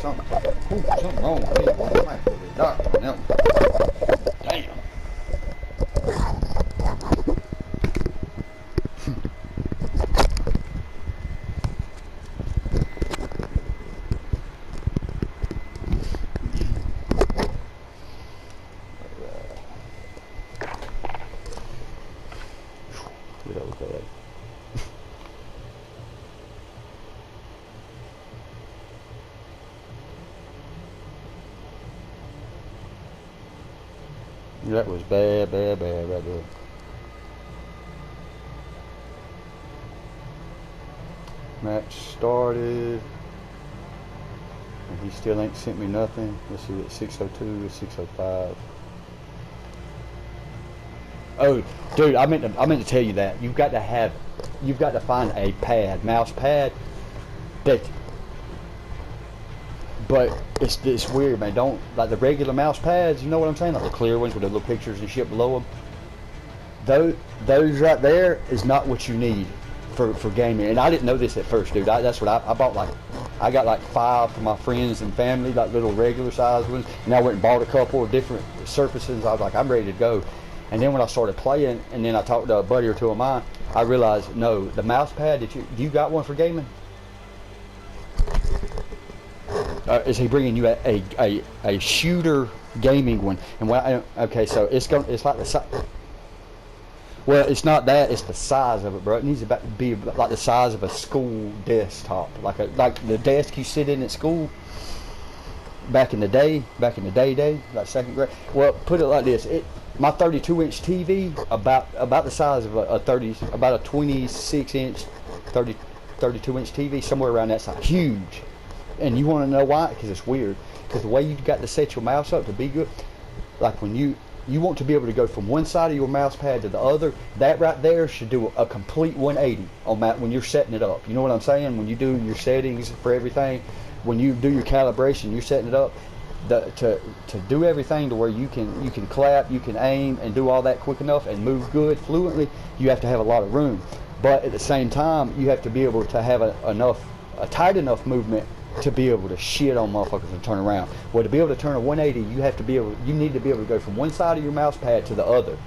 Something wrong with me. Boy, I might go to the doctor on that one. Damn. That was bad. That was bad right there. Match started. And he still ain't sent me nothing. Let's see, it's 6:02, it's 6:05. Oh, dude, I meant to tell you that you've got to find a pad, mouse pad, but it's weird, man. Don't like the regular mouse pads. You know what I'm saying? Like the clear ones with the little pictures and shit below them. Those right there is not what you need for gaming. And I didn't know this at first, dude. That's what I bought. Like I got like 5 for my friends and family, like little regular size ones. And I went and bought a couple of different surfaces. I was like, I'm ready to go. And then when I started playing, and then I talked to a buddy or two of mine, I realized, no, the mouse pad that you got one for gaming? Is he bringing you a shooter gaming one? And okay, so it's like the size. Well, it's not that; it's the size of it, bro. It needs to be like the size of a school desktop, like the desk you sit in at school. Back in the day, like 2nd grade. Well, put it like this: my 32-inch TV, about the size of about a 26-inch, 32-inch TV, somewhere around that size. Huge. And you want to know why? Because it's weird. Because the way you've got to set your mouse up to be good, like when you want to be able to go from one side of your mouse pad to the other, that right there should do a complete 180 on when you're setting it up. You know what I'm saying? When you do your settings for everything, when you do your calibration, you're setting it up to do everything to where you can clap, you can aim, and do all that quick enough and move good fluently. You have to have a lot of room, but at the same time, you have to be able to have a tight enough movement to be able to shit on motherfuckers and turn around. Well, to be able to turn a 180, you need to be able to go from one side of your mouse pad to the other.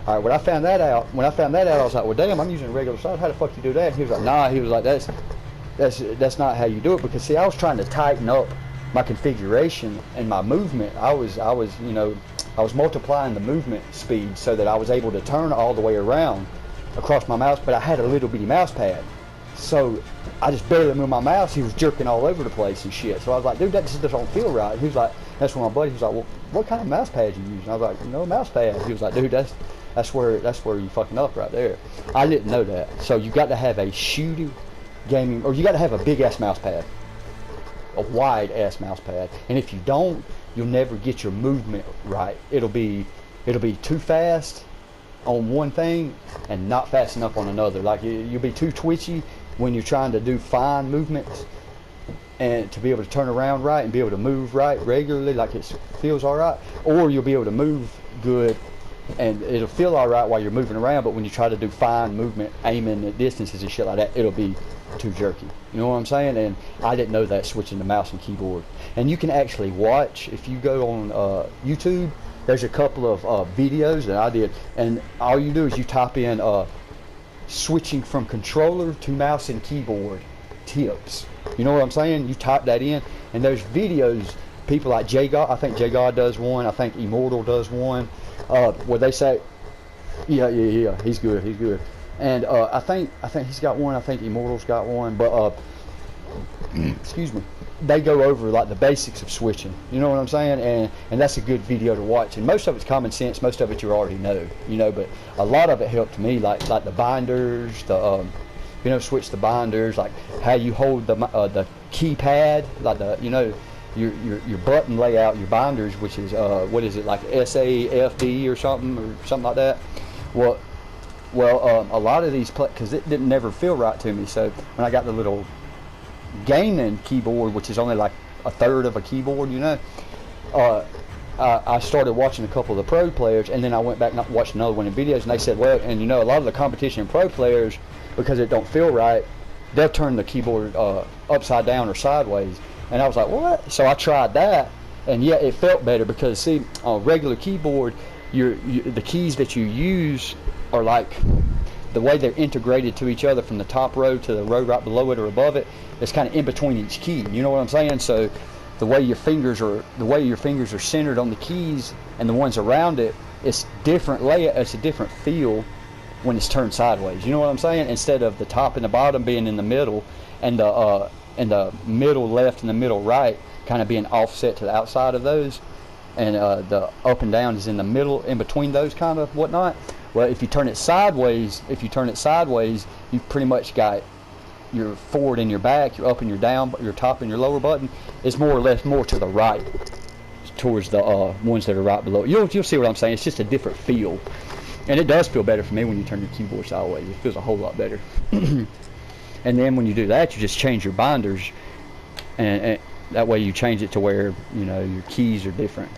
All right, when I found that out, I was like, well, damn, I'm using a regular side. How the fuck you do that? And he was like, nah. He was like, that's not how you do it. Because see, I was trying to tighten up my configuration and my movement. I was multiplying the movement speed so that I was able to turn all the way around across my mouse. But I had a little bitty mouse pad. So I just barely moved my mouse. He was jerking all over the place and shit. So I was like, dude, that just doesn't feel right. He was like, that's when my buddy was like, well, what kind of mouse pad you use? And I was like, no, mouse pad. He was like, dude, that's where you fucking up right there. I didn't know that. So you got to have a shooting gaming, or you got to have a big ass mouse pad, a wide ass mouse pad. And if you don't, you'll never get your movement right. It'll be too fast on one thing and not fast enough on another. Like you'll be too twitchy when you're trying to do fine movements and to be able to turn around right and be able to move right regularly, like it feels all right, or you'll be able to move good and it'll feel all right while you're moving around, but when you try to do fine movement, aiming at distances and shit like that, it'll be too jerky. You know what I'm saying? And I didn't know that, switching to mouse and keyboard. And you can actually watch, if you go on YouTube, there's a couple of videos that I did, and all you do is you type in switching from controller to mouse and keyboard tips. You know what I'm saying? You type that in, and there's videos, people like J God, I think J God does one, I think Immortal does one, where they say, yeah, he's good. And I think he's got one, I think Immortal's got one, but excuse me, they go over like the basics of switching. You know what I'm saying? And that's a good video to watch. And most of it's common sense. Most of it you already know. You know, but a lot of it helped me, like the binders, switch the binders, like how you hold the keypad, like your button layout, your binders, which is what is it, like SAFD or something like that. Well, a lot of these, because it didn't never feel right to me. So when I got the little gaming keyboard, which is only like a third of a keyboard, I started watching a couple of the pro players, and then I went back and watched another one in videos, and they said, well, and a lot of the competition pro players, because it don't feel right, they'll turn the keyboard upside down or sideways, And I was like, what? So I tried that, and yeah, it felt better because see, on a regular keyboard, the keys that you use are like the way they're integrated to each other from the top row to the row right below it or above it. It's kind of in between each key. You know what I'm saying? So the way your fingers are centered on the keys and the ones around it, it's different layout. It's a different feel when it's turned sideways. You know what I'm saying? Instead of the top and the bottom being in the middle, and the middle left and the middle right kind of being offset to the outside of those, and the up and down is in the middle, in between those kind of whatnot. Well, if you turn it sideways, you pretty much got your forward and your back, your up and your down, your top and your lower button is more or less more to the right, towards the ones that are right below. You'll see what I'm saying. It's just a different feel, and it does feel better for me when you turn your keyboard sideways. It feels a whole lot better. And then when you do that, you just change your binders, and that way you change it to where your keys are different.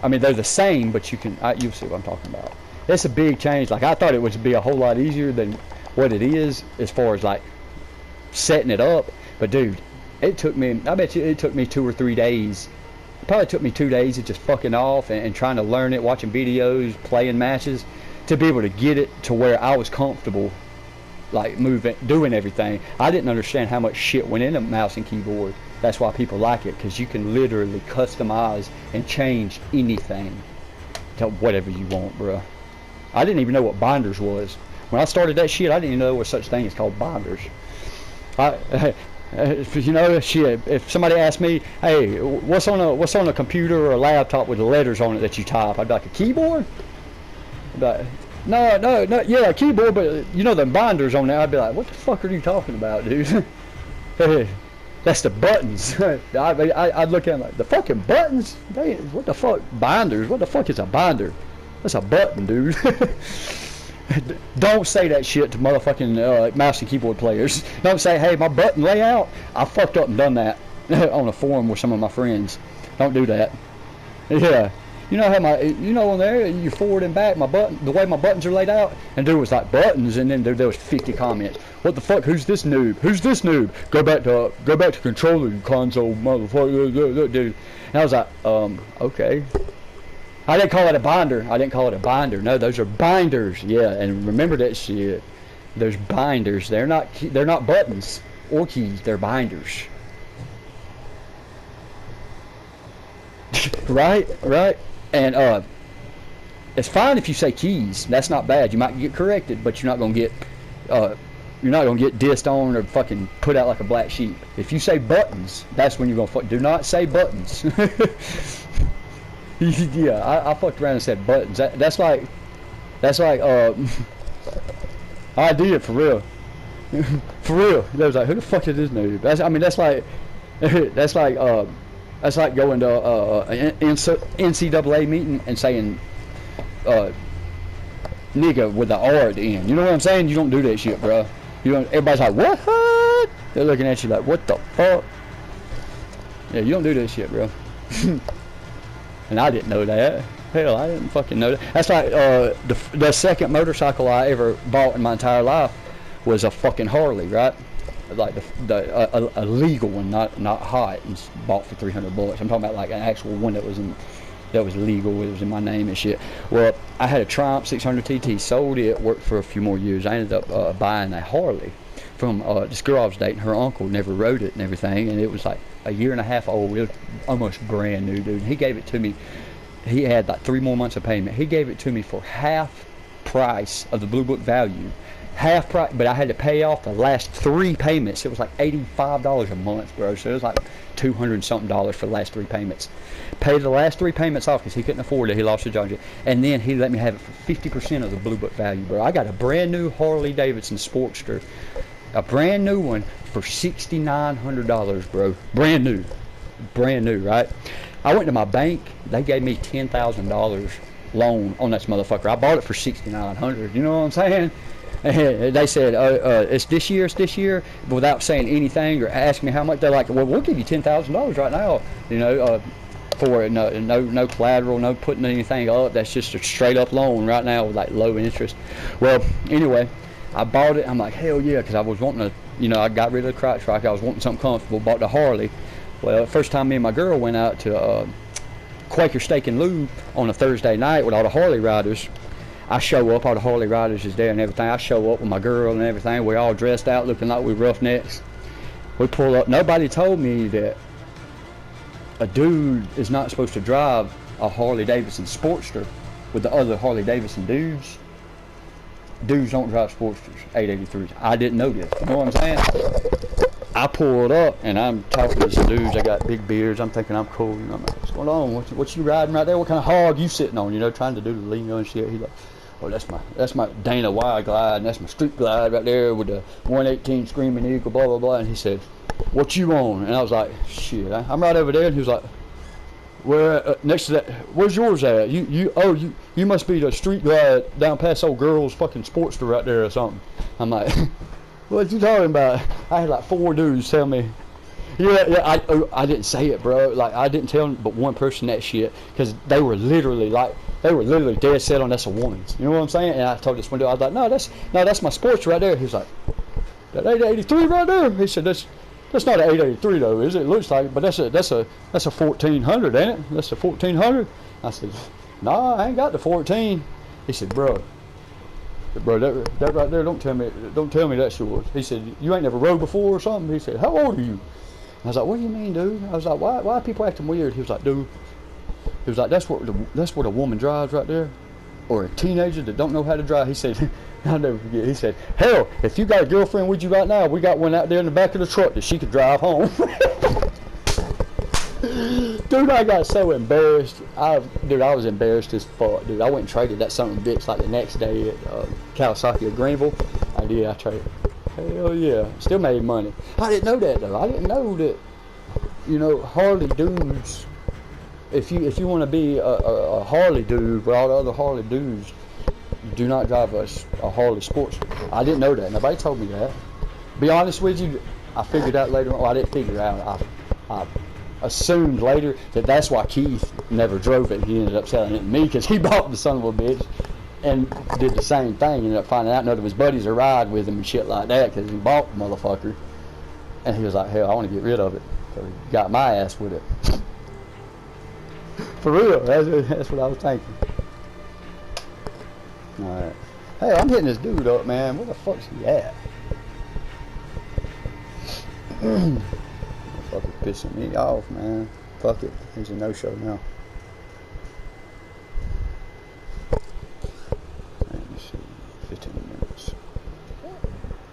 I mean, they're the same, but you'll see what I'm talking about. It's a big change. Like, I thought it would be a whole lot easier than what it is as far as like setting it up. But dude, I bet you it took me 2 or 3 days. It probably took me 2 days of just fucking off and trying to learn it, watching videos, playing matches, to be able to get it to where I was comfortable, like moving, doing everything. I didn't understand how much shit went in a mouse and keyboard. That's why people like it, because you can literally customize and change anything to whatever you want, bro. I didn't even know what binders was. When I started that shit, I didn't even know there was such thing as called binders. Shit, if somebody asked me, hey, what's on a computer or a laptop with the letters on it that you type? I'd be like, a keyboard? I'd be like, no, yeah, a keyboard, but the binders on there. I'd be like, what the fuck are you talking about, dude? That's the buttons. I'd look at them like, the fucking buttons? What the fuck? Binders? What the fuck is a binder? That's a button, dude. Don't say that shit to motherfucking mouse and keyboard players. Don't say, hey, my button layout, I fucked up and done that on a forum with some of my friends. Don't do that. Yeah. You know how on there, you forward and back, the way my buttons are laid out, and there was like buttons, and then there was 50 comments. What the fuck? Who's this noob? Who's this noob? Go back to controller, you console motherfucker, dude. And I was like, okay. I didn't call it a binder. No, those are binders. Yeah, and remember that shit. There's binders. They're not buttons or keys. They're binders. Right. And it's fine if you say keys. That's not bad. You might get corrected, but you're not gonna get dissed on or fucking put out like a black sheep. If you say buttons, that's when you're gonna fuck. Do not say buttons. Yeah, I fucked around and said buttons. That's like I did it for real. For real. They was like, who the fuck is this noob? That's like going to an NCAA meeting and saying nigga with the R at the end. You know what I'm saying? You don't do that shit, bro. Everybody's like, what? They're looking at you like, what the fuck? Yeah, you don't do that shit, bro. And I didn't know that. Hell, I didn't fucking know that. That's like the second motorcycle I ever bought in my entire life was a fucking Harley, right? Like a legal one, not hot, and bought for $300. I'm talking about like an actual one that was legal. It was in my name and shit. Well, I had a Triumph 600 TT, sold it, worked for a few more years. I ended up buying a Harley from this girl I was dating. Her uncle never rode it and everything, and it was like a year and a half old. It was almost brand new, dude. He gave it to me. He had like 3 more months of payment. He gave it to me for half price of the Blue Book value. Half price, but I had to pay off the last 3 payments. It was like $85 a month, bro. So it was like $200 something for the last 3 payments. Paid the last 3 payments off because he couldn't afford it. He lost his job, and then he let me have it for 50% of the Blue Book value, bro. I got a brand new Harley Davidson Sportster, a brand new one for $6,900, bro. Brand new, right? I went to my bank. They gave me $10,000 loan on that motherfucker. I bought it for $6,900. You know what I'm saying? And they said, it's this year, without saying anything or asking me how much. They're like, well, we'll give you $10,000 right now, for no collateral, no putting anything up. That's just a straight up loan right now with like low interest. Well, anyway, I bought it. I'm like, hell yeah, because I was wanting to, you know, I got rid of the crotch rock. I was wanting something comfortable. Bought the Harley. Well, first time me and my girl went out to Quaker Steak and Lube on a Thursday night with all the Harley riders. I show up, all the Harley riders is there and everything. I show up with my girl and everything. We all dressed out, looking like we roughnecks. We pull up. Nobody told me that a dude is not supposed to drive a Harley Davidson Sportster with the other Harley Davidson dudes. Dudes don't drive Sportsters, 883s. I didn't know this. You know what I'm saying? I pulled up and I'm talking to some dudes. I got big beards. I'm thinking I'm cool. You know, I'm like, what's going on? What you riding right there? What kind of hog you sitting on? You know, trying to do the lingo and shit. He's like, oh, that's my Dana Wild Glide, and that's my Street Glide right there with the 118 Screaming Eagle, blah blah blah. And he said, what you on? And I was like, shit, I'm right over there. And he was like, where next to that? Where's yours at? You must be the Street Glide down past old girl's fucking Sportster right there or something. I'm like, what you talking about? I had like 4 dudes tell me. Yeah, I didn't say it, bro. Like, I didn't tell but one person that shit, because they were literally dead set on that's a woman's. You know what I'm saying? And I told this one dude, I was like, no, that's my Sports right there. He was like, that 883 right there. He said, that's not an 883 though, is it? It looks like it, but that's a 1400, ain't it? That's a 1400. I said, nah, I ain't got the 14. He said, bro, that right there, don't tell me that's yours. He said, you ain't never rode before or something? He said, how old are you? I was like, what do you mean, dude? I was like, why are people acting weird? He was like, dude, that's what a woman drives right there, or a teenager that don't know how to drive. He said, I'll never forget. He said, hell, if you got a girlfriend with you right now, we got one out there in the back of the truck that she could drive home. Dude, I got so embarrassed. I was embarrassed as fuck, dude. I went and traded that son of a bitch like the next day at Kawasaki of Greenville. I traded. Hell yeah. Still made money. I didn't know that though. I didn't know that, you know, Harley dudes, if you want to be a Harley dude with all the other Harley dudes, you do not drive a Harley Sports. I didn't know that. Nobody told me that. Be honest with you, I figured out later on. Well, I didn't figure it out. I assumed later that that's why Keith never drove it. He ended up selling it to me because he bought the son of a bitch and did the same thing. Ended up finding out none of his buddies would ride with him and shit like that because he bought the motherfucker. And he was like, hell, I want to get rid of it. So he got my ass with it. For real, that's what I was thinking. Alright. Hey, I'm hitting this dude up, man. Where the fuck's he at? Fucking pissing me off, man. Fuck it. He's a no-show now. Let me see. 15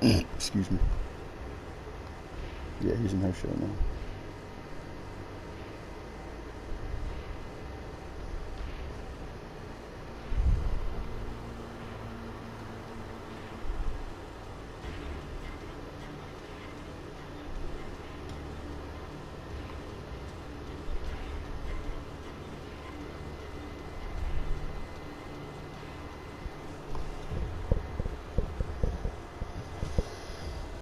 minutes. Excuse me. Yeah, he's a no-show now.